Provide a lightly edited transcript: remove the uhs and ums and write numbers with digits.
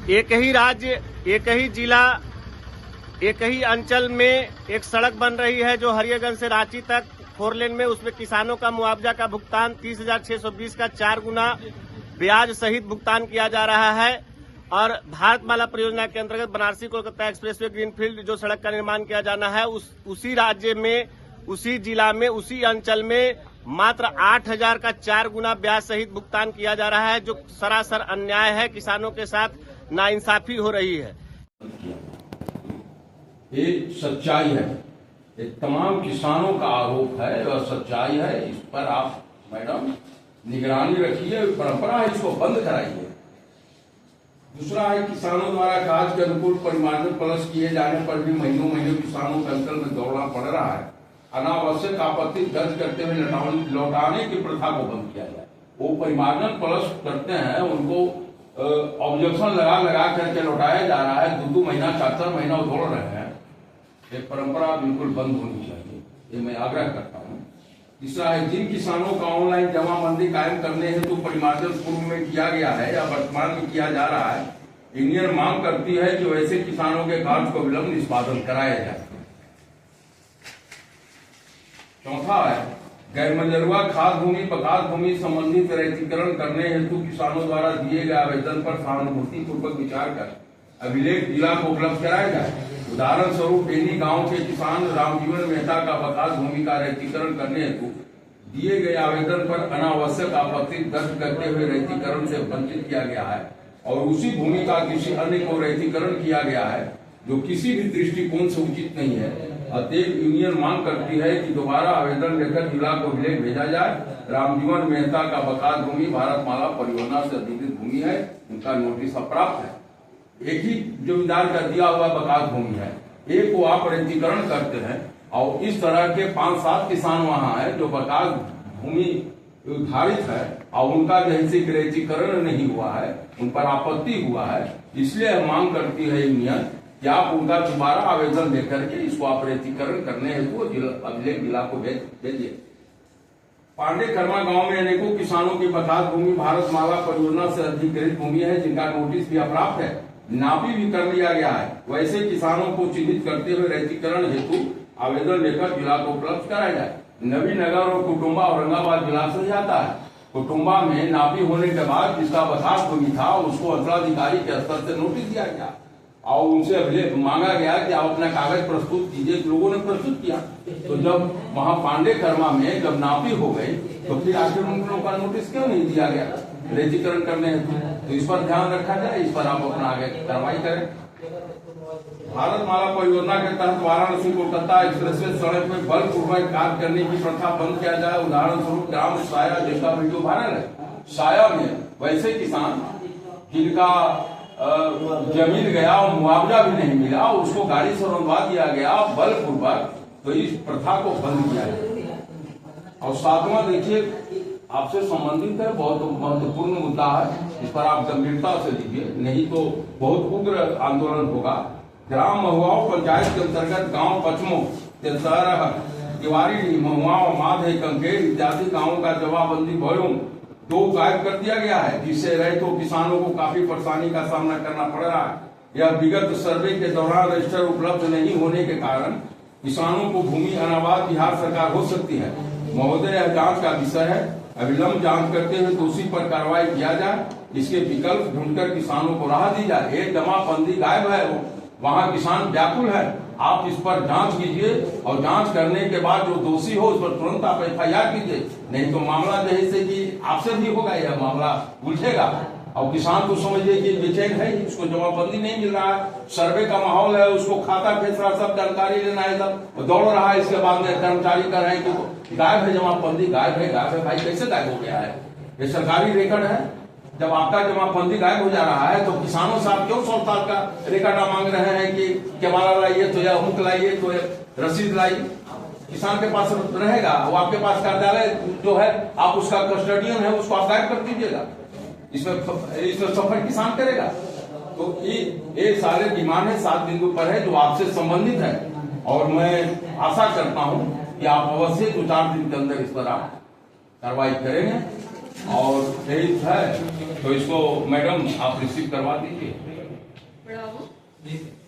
एक ही राज्य, एक ही जिला, एक ही अंचल में एक सड़क बन रही है जो हरियागंज से रांची तक 4 लेन में, उसमें किसानों का मुआवजा का भुगतान 30,620 का 4 गुना ब्याज सहित भुगतान किया जा रहा है। और भारतमाला परियोजना के अंतर्गत बनारसी कोलकाता एक्सप्रेसवे ग्रीनफील्ड जो सड़क का निर्माण किया जाना है, उसी राज्य में, उसी जिला में, उसी अंचल में मात्र 8,000 का 4 गुना ब्याज सहित भुगतान किया जा रहा है, जो सरासर अन्याय है। किसानों के साथ नाइंसाफी हो रही है। ये सच्चाई है, ये तमाम किसानों का आरोप है और सच्चाई है। इस पर आप मैडम निगरानी रखिए, परंपरा है, इसको बंद कराइए। दूसरा है, किसानों द्वारा काज के अनुकूल परिमार्जन प्लस किए जाने पर भी महीनों महीनों किसानों के अंचल में दौड़ना पड़ रहा है। अनावश्यक आपत्ति दर्ज करते हुए लौटाने की प्रथा को बंद किया जाए। वो परिमार्जन प्लस करते हैं, उनको ऑब्जेक्शन लगा करके लौटाया जा रहा है। 2 महीना 4 महीना दौड़ रहे हैं। ये परंपरा बिल्कुल बंद होनी चाहिए, ये मैं आग्रह करता हूँ। तीसरा है, जिन किसानों का ऑनलाइन जमाबंदी कायम करने हेतु परिमार्जन पूर्व में किया गया है या वर्तमान में किया जा रहा है, यूनियन मांग करती है कि वैसे किसानों के कार्य को विलंब निष्पादन कराया जाए। चौथा है, गैरमंजूरा खाद भूमि बकाल भूमि संबंधित रैतीकरण करने हेतु किसानों द्वारा दिए गए आवेदन पर सहानुभूति पूर्वक विचार कर अभिलेख जिला को उपलब्ध कराया जाए। उदाहरण स्वरूप बेनी गांव के किसान रामजीवन मेहता का बकाल भूमि का रैतीकरण करने हेतु दिए गए आवेदन पर अनावश्यक आपत्ति दर्ज करते हुए रैतीकरण से वंचित किया गया है और उसी भूमि का किसी अन्य को रैतीकरण किया गया है जो किसी भी दृष्टिकोण से उचित नहीं है। अतएव यूनियन मांग करती है कि दोबारा आवेदन लेकर जिला को अभिलेख भेजा जाए। रामजीवन मेहता का बकाल भूमि भारतमाला परियोजना से अधिकृत भूमि है, उनका नोटिस अप्राप्त है। एक ही जमींदार का दिया हुआ बकाल भूमि है, एक को आप रैतीकरण करते हैं और इस तरह के 5-7 किसान वहां है जो बकाल भूमि निर्धारित है और उनका जैसे रैतीकरण नहीं हुआ है, उन पर आपत्ति हुआ है। इसलिए मांग करती है यूनियन कि आप उनका दोबारा आवेदन लेकर के इसको आप रैतीकरण करने हेतु अभिलेख जिला को भेजिए। पांडे कर्मा गांव में अनेकों किसानों की बकाल भूमि भारतमाला परियोजना से अधिकृत भूमि है, जिनका नोटिस भी अप्राप्त है, नापी भी कर लिया गया है। वैसे किसानों को चिन्हित करते हुए रैतीकरण हेतु आवेदन लेकर जिला को उपलब्ध कराया जाए। नवीनगर और कुटुम्बा औरंगाबाद जिला से जाता है। कुटुम्बा में नापी होने के बाद जिसका बकाल भूमि था उसको अंचलाधिकारी के स्तर से नोटिस दिया गया और उनसे अभिलेख मांगा गया कि आप अपना कागज प्रस्तुत कीजिए। लोगों ने प्रस्तुत किया, तो जब वहां पांडे कर्मा में जब नापी हो गई तो फिर आखिर उन लोगों का नोटिस क्यों नहीं दिया गया रैतीकरण करने हेतु? तो इस पर ध्यान रखा जाए, इस पर आप अपना आगे कार्रवाई करें। भारतमाला परियोजना के तहत वाराणसी कोलकाता एक्सप्रेसवे सड़क में बलपूर्वक कार्य करने की प्रथा बंद किया जाए। उदाहरण स्वरूप ग्राम साया, जिसका वीडियो वायरल है, साया में वैसे किसान जिनका जमीन गया और मुआवजा भी नहीं मिला, उसको गाड़ी से रंधवा दिया गया बलपूर्वक, तो इस प्रथा को बंद किया गया। और 7वां देखिए, आपसे संबंधित है, बहुत महत्वपूर्ण मुद्दा है, इस पर आप गंभीरता से लीजिए, नहीं तो बहुत उग्र आंदोलन होगा। ग्राम महुआओं पंचायत के अंतर्गत गांव पचमो, तेसरह, तिवारी, महुआओं, माधे, कंकेर इत्यादि गांवों का जमाबंदी वॉल्यूम 2 गायब कर दिया गया है, जिससे रैयतों किसानों को काफी परेशानी का सामना करना पड़ रहा है। यह विगत सर्वे के दौरान रजिस्टर उपलब्ध नहीं होने के कारण किसानों को भूमि अनावाद बिहार सरकार हो सकती है। महोदय, यह जांच का विषय है, अविलंब जांच करते हुए दोषी पर कार्रवाई किया जाए। इसके विकल्प ढूंढकर किसानों को राह दी जाए। एक जमाबंदी गायब है, वहाँ किसान व्याकुल है, आप इस पर जांच कीजिए और जांच करने के बाद जो दोषी हो उस पर तुरंत आप FIR कीजिए, नहीं तो मामला जैसे कि आपसे भी होगा, यह मामला उलझेगा और किसान को समझिए कि बेचैन है, उसको जमाबंदी नहीं मिल रहा है, सर्वे का माहौल है, उसको खाता खेच रहा, सब जानकारी लेना है, सब दौड़ रहा है। इसके बाद में कर्मचारी कर रहे हैं कि गायब है जमाबंदी, गायब है भाई, कैसे गायब हो गया है? ये सरकारी रिकॉर्ड है। जब आपका जमाबंदी गायब हो जा रहा है तो किसानों से आप क्यों 100 साल का रिकॉर्ड मांग रहे हैं कि केवाला लाइए, तो या अमुक लाइए, तो रसीद लाइए? किसान के पास रहेगा, वो आपके पास कार्यालय जो है, आप उसका कस्टडियन है, उसको आप गायब कर दीजिएगा। इसमें सफर किसान करेगा। तो ये सारे डिमांड है 7 बिंदु पर है जो आपसे संबंधित है और मैं आशा करता हूं कि आप अवश्य 2-4 दिन के अंदर इस पर आप कार्रवाई करेंगे और यही है तो इसको मैडम आप रिसीव करवा दीजिए। बढ़ाओ। जी सर।